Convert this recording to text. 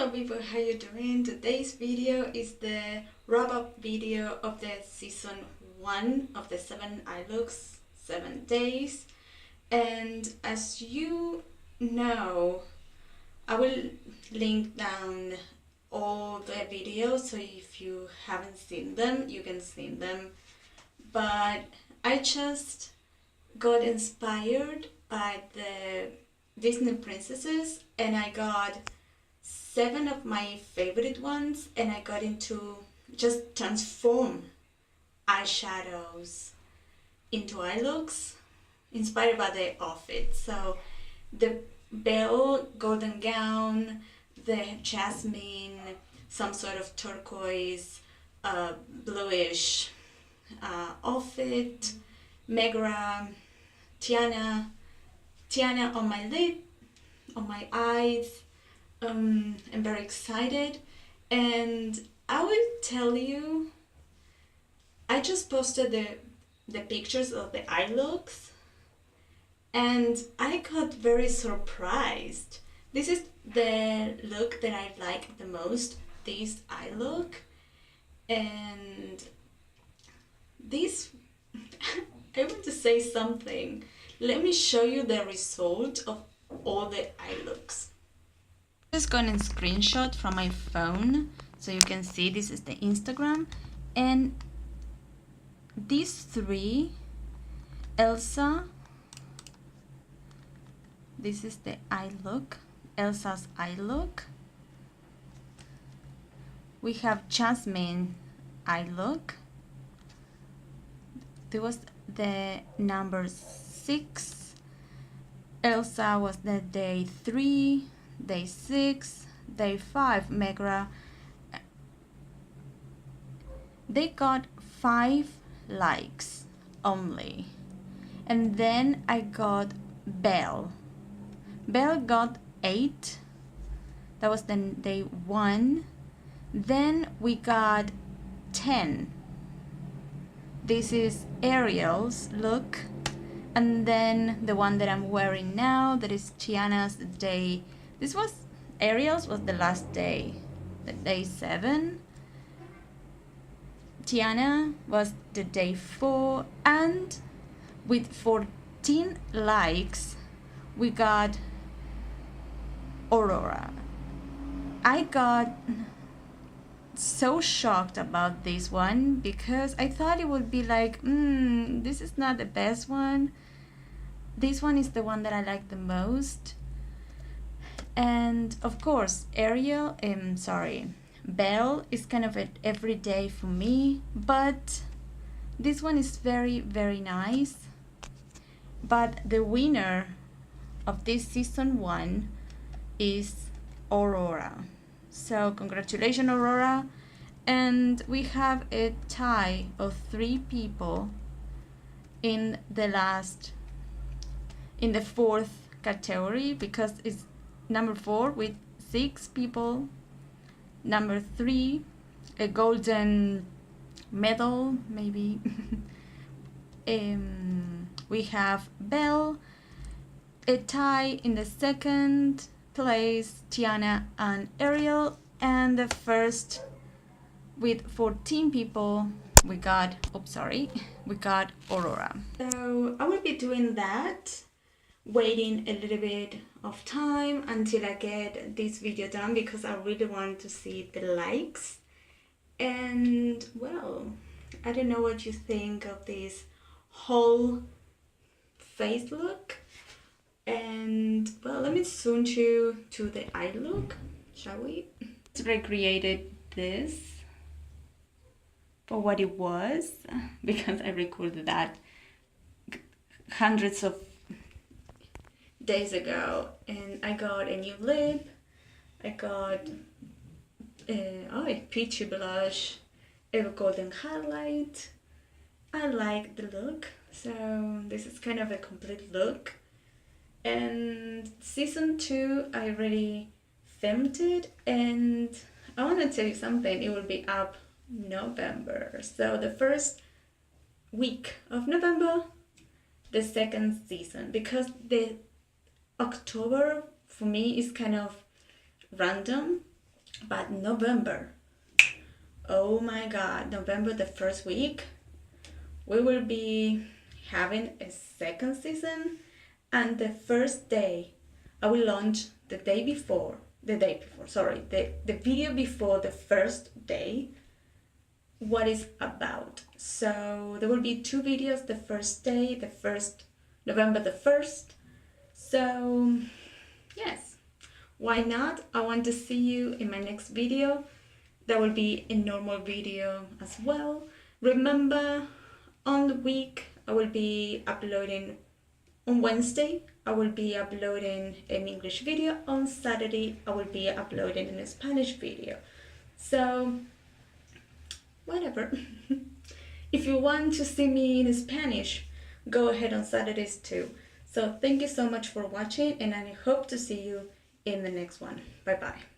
Hello people, how you doing? Today's video is the wrap-up video of the season 1 of the 7 eye looks, 7 days. And as you know, I will link down all the videos, so if you haven't seen them, you can see them. But I just got inspired by the Disney princesses, and I got 7 of my favorite ones, and I got into just transform eyeshadows into eye looks inspired by the outfit. So the Belle golden gown, the jasmine, some sort of turquoise, bluish outfit, Megra, Tiana on my lid, on my eyes. I'm very excited, and I will tell you, I just posted the pictures of the eye looks, and I got very surprised. This is the look that I like the most, this eye look, and this, I want to say something. Let me show you the result of all the eye looks. Just got a screenshot from my phone, so you can see this is the Instagram, and these 3, Elsa, this is the eye look, Elsa's eye look. We have Jasmine eye look. There was the number 6. Elsa was the day 3. Day 6, day 5, Megra. They got 5 likes only. And then I got Belle. Belle got 8. That was then day 1. Then we got 10. This is Ariel's look. And then the one that I'm wearing now, that is Tiana's day. This was Ariel's was the last day, the day 7. Tiana was the day 4, and with 14 likes, we got Aurora. I got so shocked about this one because I thought it would be like, this is not the best one. This one is the one that I like the most. And of course, Belle is kind of an everyday for me, but this one is very, very nice. But the winner of this season 1 is Aurora. So congratulations, Aurora. And we have a tie of 3 people in the 4th category, because it's number 4 with 6 people. Number 3, a golden medal, maybe. We have Belle. A tie in the 2nd place, Tiana and Ariel. And the 1st, with 14 people, we got Aurora. So I will be doing that, waiting a little bit of time until I get this video done, because I really want to see the likes. And well, I don't know what you think of this whole face look. And well, let me zoom you to the eye look, shall we? I recreated this for what it was, because I recorded that hundreds of days ago. And I got a new lip, I got a peachy blush, a golden highlight. I like the look, so this is kind of a complete look. And season 2 I already filmed it, and I want to tell you something, it will be up November, so the first week of November, the 2nd season, because the October for me is kind of random. But November, oh my god, November, the first week, we will be having a second season, and the first day I will launch the video before the first day, what it's about. So there will be 2 videos the first day, the first November the 1st. So yes, why not? I want to see you in my next video. That will be a normal video as well. Remember, on the week I will be uploading on Wednesday. I will be uploading an English video. On Saturday I will be uploading a Spanish video. So whatever. If you want to see me in Spanish, go ahead on Saturdays too. So thank you so much for watching, and I hope to see you in the next one. Bye bye.